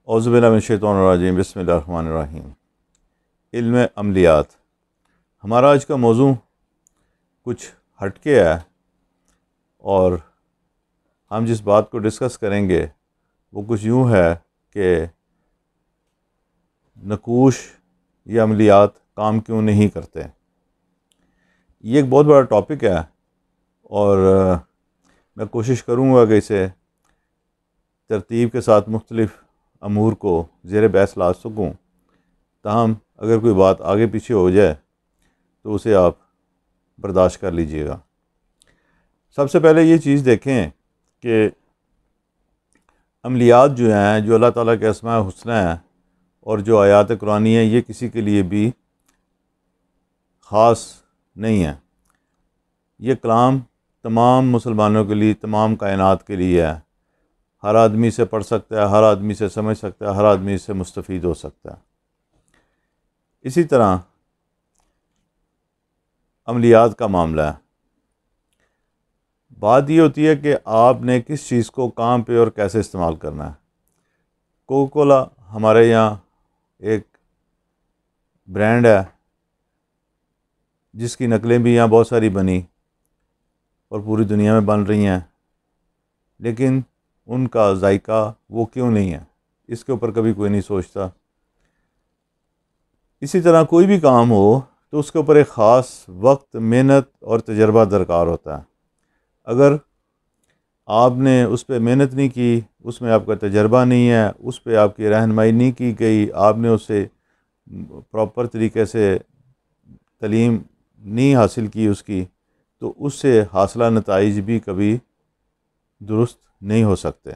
اعوذ باللہ من الشیطان الرجیم، بسم اللہ الرحمن الرحیم۔ علم عملیات ہمارا آج کا موضوع کچھ ہٹ کے ہے، اور ہم جس بات کو ڈسکس کریں گے وہ کچھ یوں ہے کہ نقوش یا عملیات کام کیوں نہیں کرتے۔ یہ ایک بہت بڑا ٹاپک ہے، اور میں کوشش کروں گا کہ اسے ترتیب کے ساتھ مختلف امور کو زیر بحث لا سکوں، تاہم اگر کوئی بات آگے پیچھے ہو جائے تو اسے آپ برداشت کر لیجئے گا۔ سب سے پہلے یہ چیز دیکھیں کہ عملیات جو ہیں، جو اللہ تعالیٰ کے اسماء الحسنی ہیں اور جو آیات قرآنی ہیں، یہ کسی کے لیے بھی خاص نہیں ہیں۔ یہ کلام تمام مسلمانوں کے لیے، تمام کائنات کے لیے ہے۔ ہر آدمی سے پڑھ سکتا ہے، ہر آدمی سے سمجھ سکتا ہے، ہر آدمی سے مستفید ہو سکتا ہے۔ اسی طرح عملیات کا معاملہ ہے۔ بات یہ ہوتی ہے کہ آپ نے کس چیز کو کہاں پہ اور کیسے استعمال کرنا ہے۔ کوکا کولا ہمارے یہاں ایک برانڈ ہے جس کی نقلیں بھی یہاں بہت ساری بنی اور پوری دنیا میں بن رہی ہیں، لیکن ان کا ذائقہ وہ کیوں نہیں ہے، اس کے اوپر کبھی کوئی نہیں سوچتا۔ اسی طرح کوئی بھی کام ہو تو اس کے اوپر ایک خاص وقت، محنت اور تجربہ درکار ہوتا ہے۔ اگر آپ نے اس پہ محنت نہیں کی، اس میں آپ کا تجربہ نہیں ہے، اس پہ آپ کی رہنمائی نہیں کی گئی، آپ نے اسے پراپر طریقے سے تعلیم نہیں حاصل کی اس کی، تو اس سے حاصلہ نتائج بھی کبھی درست نہیں ہو سکتے۔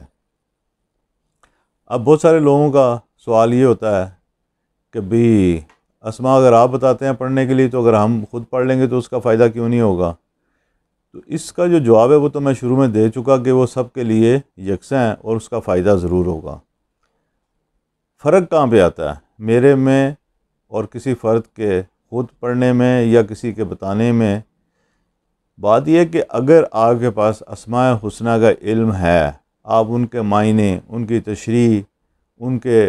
اب بہت سارے لوگوں کا سوال یہ ہوتا ہے کہ بھی اسماء اگر آپ بتاتے ہیں پڑھنے کے لیے، تو اگر ہم خود پڑھ لیں گے تو اس کا فائدہ کیوں نہیں ہوگا؟ تو اس کا جو جواب ہے وہ تو میں شروع میں دے چکا کہ وہ سب کے لیے یکساں ہے اور اس کا فائدہ ضرور ہوگا۔ فرق کہاں پہ آتا ہے میرے میں اور کسی فرد کے خود پڑھنے میں یا کسی کے بتانے میں؟ بات یہ ہے کہ اگر آپ کے پاس اسماء الحسنی کا علم ہے، آپ ان کے معنی، ان کی تشریح، ان کے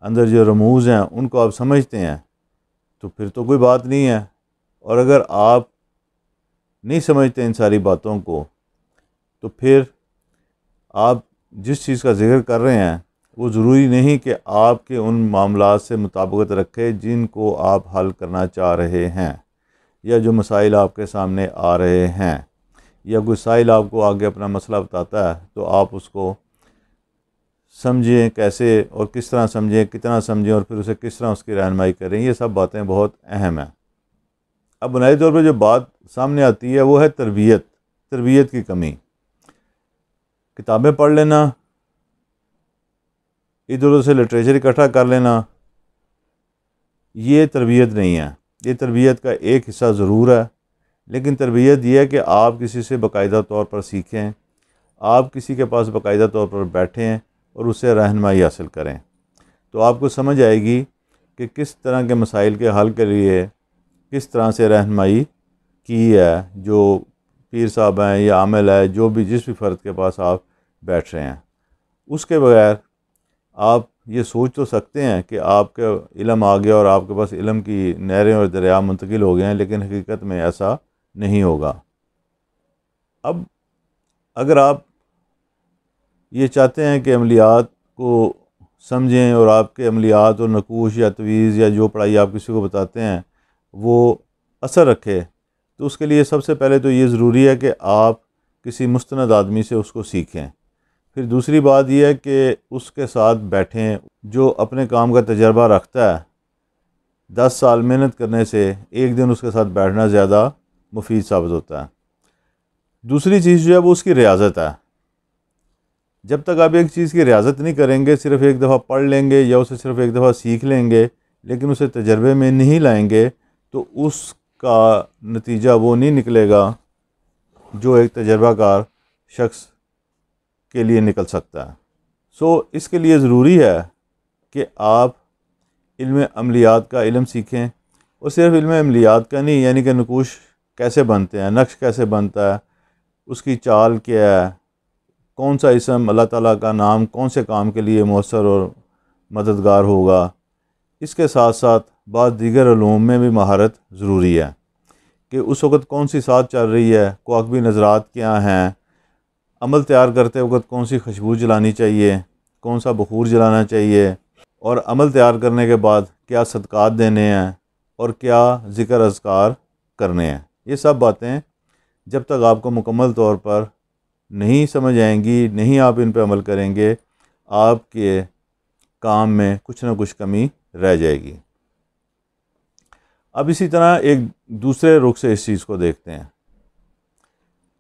اندر جو رموز ہیں ان کو آپ سمجھتے ہیں، تو پھر تو کوئی بات نہیں ہے۔ اور اگر آپ نہیں سمجھتے ان ساری باتوں کو، تو پھر آپ جس چیز کا ذکر کر رہے ہیں وہ ضروری نہیں کہ آپ کے ان معاملات سے مطابقت رکھے جن کو آپ حل کرنا چاہ رہے ہیں، یا جو مسائل آپ کے سامنے آ رہے ہیں، یا کوئی سائل آپ کو آگے اپنا مسئلہ بتاتا ہے تو آپ اس کو سمجھیں کیسے اور کس طرح سمجھیں، کتنا سمجھیں، اور پھر اسے کس طرح اس کی رہنمائی کریں۔ یہ سب باتیں بہت اہم ہیں۔ اب بنیادی طور پہ جو بات سامنے آتی ہے وہ ہے تربیت کی کمی۔ کتابیں پڑھ لینا، ادھر ادھر سے لٹریچر اکٹھا کر لینا، یہ تربیت نہیں ہے۔ یہ تربیت کا ایک حصہ ضرور ہے، لیکن تربیت یہ ہے کہ آپ کسی سے باقاعدہ طور پر سیکھیں، آپ کسی کے پاس باقاعدہ طور پر بیٹھیں اور اس سے رہنمائی حاصل کریں، تو آپ کو سمجھ آئے گی کہ کس طرح کے مسائل کے حل کے لیے کس طرح سے رہنمائی کی ہے جو پیر صاحب ہیں یا عامل ہے، جو بھی جس بھی فرد کے پاس آپ بیٹھ رہے ہیں۔ اس کے بغیر آپ یہ سوچ تو سکتے ہیں کہ آپ کا علم آ گیا اور آپ کے پاس علم کی نہریں اور دریا منتقل ہو گئے ہیں، لیکن حقیقت میں ایسا نہیں ہوگا۔ اب اگر آپ یہ چاہتے ہیں کہ عملیات کو سمجھیں اور آپ کے عملیات اور نقوش یا تویز یا جو پڑھائی آپ کسی کو بتاتے ہیں وہ اثر رکھے، تو اس کے لیے سب سے پہلے تو یہ ضروری ہے کہ آپ کسی مستند آدمی سے اس کو سیکھیں۔ پھر دوسری بات یہ ہے کہ اس کے ساتھ بیٹھیں جو اپنے کام کا تجربہ رکھتا ہے۔ 10 سال محنت کرنے سے ایک دن اس کے ساتھ بیٹھنا زیادہ مفید ثابت ہوتا ہے۔ دوسری چیز جو ہے وہ اس کی ریاضت ہے۔ جب تک آپ ایک چیز کی ریاضت نہیں کریں گے، صرف ایک دفعہ پڑھ لیں گے یا اسے صرف ایک دفعہ سیکھ لیں گے لیکن اسے تجربے میں نہیں لائیں گے، تو اس کا نتیجہ وہ نہیں نکلے گا جو ایک تجربہ کار شخص کے لیے نکل سکتا ہے۔ اس کے لیے ضروری ہے کہ آپ علم عملیات کا علم سیکھیں، اور صرف علم عملیات کا نہیں، یعنی کہ نقوش کیسے بنتے ہیں، نقش کیسے بنتا ہے، اس کی چال کیا ہے، کون سا اسم اللہ تعالیٰ کا نام کون سے کام کے لیے مؤثر اور مددگار ہوگا۔ اس کے ساتھ ساتھ بعض دیگر علوم میں بھی مہارت ضروری ہے کہ اس وقت کون سی ساتھ چل رہی ہے، کواقبی نظرات کیا ہیں، عمل تیار کرتے وقت کون سی خوشبو جلانی چاہیے، کون سا بخور جلانا چاہیے، اور عمل تیار کرنے کے بعد کیا صدقات دینے ہیں اور کیا ذکر اذکار کرنے ہیں۔ یہ سب باتیں جب تک آپ کو مکمل طور پر نہیں سمجھ آئیں گی، نہیں آپ ان پہ عمل کریں گے، آپ کے کام میں کچھ نہ کچھ کمی رہ جائے گی۔ اب اسی طرح ایک دوسرے رخ سے اس چیز کو دیکھتے ہیں۔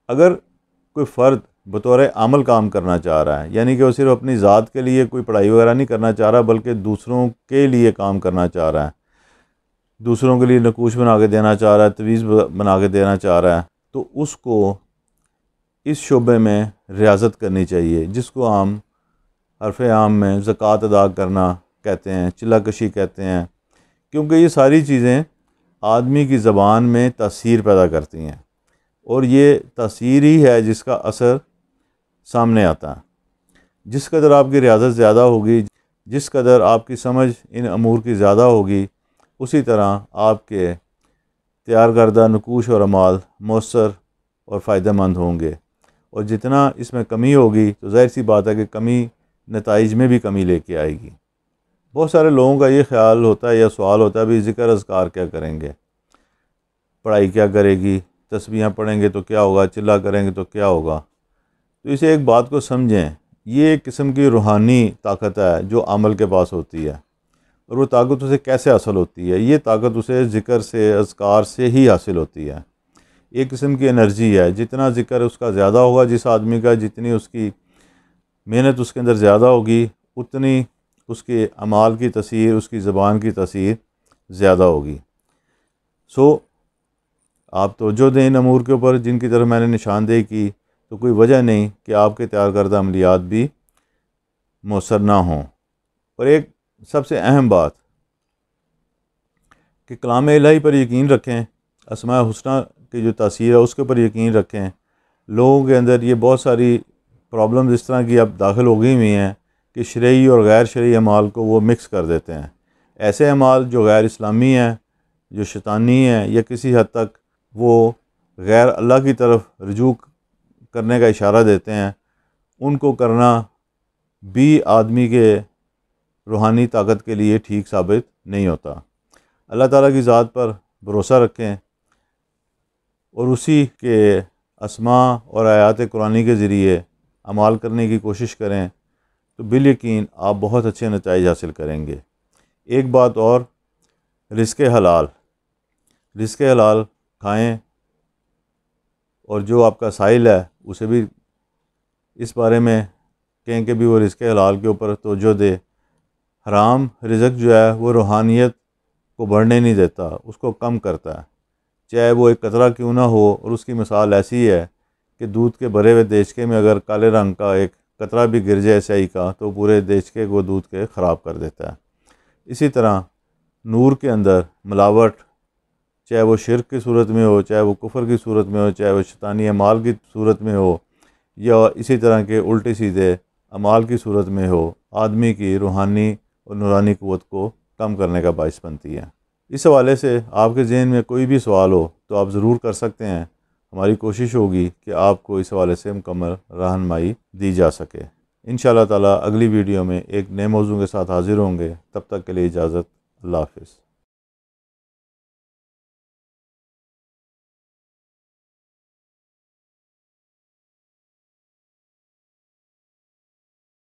اگر کوئی فرد بطور عمل کام کرنا چاہ رہا ہے، یعنی کہ وہ صرف اپنی ذات کے لیے کوئی پڑھائی وغیرہ نہیں کرنا چاہ رہا بلکہ دوسروں کے لیے کام کرنا چاہ رہا ہے، دوسروں کے لیے نقوش بنا کے دینا چاہ رہا ہے، تویز بنا کے دینا چاہ رہا ہے، تو اس کو اس شعبے میں ریاضت کرنی چاہیے، جس کو ہم حرف عام میں زکوٰۃ ادا کرنا کہتے ہیں، چلہ کشی کہتے ہیں، کیونکہ یہ ساری چیزیں آدمی کی زبان میں تاثیر پیدا کرتی ہیں، اور یہ تاثیر ہی ہے جس کا اثر سامنے آتا ہے۔ جس قدر آپ کی ریاضت زیادہ ہوگی، جس قدر آپ کی سمجھ ان امور کی زیادہ ہوگی، اسی طرح آپ کے تیار کردہ نقوش اور اعمال مؤثر اور فائدہ مند ہوں گے، اور جتنا اس میں کمی ہوگی تو ظاہر سی بات ہے کہ کمی نتائج میں بھی کمی لے کے آئے گی۔ بہت سارے لوگوں کا یہ خیال ہوتا ہے یا سوال ہوتا ہے بھی ذکر اذکار کیا کریں گے، پڑھائی کیا کرے گی، تسبیحاں پڑھیں گے تو کیا ہوگا، چلہ کریں گے تو کیا ہوگا۔ تو اسے ایک بات کو سمجھیں، یہ ایک قسم کی روحانی طاقت ہے جو عمل کے پاس ہوتی ہے، اور وہ طاقت اسے کیسے حاصل ہوتی ہے؟ یہ طاقت اسے ذکر سے، اذکار سے ہی حاصل ہوتی ہے۔ ایک قسم کی انرجی ہے، جتنا ذکر اس کا زیادہ ہوگا جس آدمی کا، جتنی اس کی محنت اس کے اندر زیادہ ہوگی، اتنی اس کے اعمال کی تاثیر، اس کی زبان کی تاثیر زیادہ ہوگی۔ آپ توجہ دیں ان امور کے اوپر جن کی طرف میں نے نشاندہی کی، تو کوئی وجہ نہیں کہ آپ کے تیار کردہ عملیات بھی مؤثر نہ ہوں۔ اور ایک سب سے اہم بات کہ کلام الہی پر یقین رکھیں، اسماء الحسنیٰ کی جو تاثیر ہے اس کے اوپر یقین رکھیں۔ لوگوں کے اندر یہ بہت ساری پرابلمز اس طرح کی اب داخل ہو گئی ہوئی ہیں کہ شرعی اور غیر شرعی اعمال کو وہ مکس کر دیتے ہیں۔ ایسے اعمال جو غیر اسلامی ہیں، جو شیطانی ہیں، یا کسی حد تک وہ غیر اللہ کی طرف رجوع کرنے کا اشارہ دیتے ہیں، ان کو کرنا بھی آدمی کے روحانی طاقت کے لیے ٹھیک ثابت نہیں ہوتا۔ اللہ تعالیٰ کی ذات پر بھروسہ رکھیں اور اسی کے اسماء اور آیات قرآنی کے ذریعے اعمال کرنے کی کوشش کریں، تو بالیقین آپ بہت اچھے نتائج حاصل کریں گے۔ ایک بات اور، رزق حلال کھائیں، اور جو آپ کا سائل ہے اسے بھی اس بارے میں کہیں کہ بھی وہ رزق حلال کے اوپر توجہ دے۔ حرام رزق جو ہے وہ روحانیت کو بڑھنے نہیں دیتا، اس کو کم کرتا ہے، چاہے وہ ایک قطرہ کیوں نہ ہو۔ اور اس کی مثال ایسی ہے کہ دودھ کے بھرے ہوئے دیچکے میں اگر کالے رنگ کا ایک قطرہ بھی گر جائے سیاہی کا تو پورے دیچکے کو دودھ کے خراب کر دیتا ہے۔ اسی طرح نور کے اندر ملاوٹ، چاہے وہ شرک کی صورت میں ہو، چاہے وہ کفر کی صورت میں ہو، چاہے وہ شیطانی اعمال کی صورت میں ہو، یا اسی طرح کے الٹے سیدھے اعمال کی صورت میں ہو، آدمی کی روحانی اور نورانی قوت کو کم کرنے کا باعث بنتی ہے۔ اس حوالے سے آپ کے ذہن میں کوئی بھی سوال ہو تو آپ ضرور کر سکتے ہیں۔ ہماری کوشش ہوگی کہ آپ کو اس حوالے سے مکمل رہنمائی دی جا سکے۔ انشاءاللہ تعالیٰ اگلی ویڈیو میں ایک نئے موضوع کے ساتھ حاضر ہوں گے۔ تب تک کے لیے اجازت، اللہ حافظ۔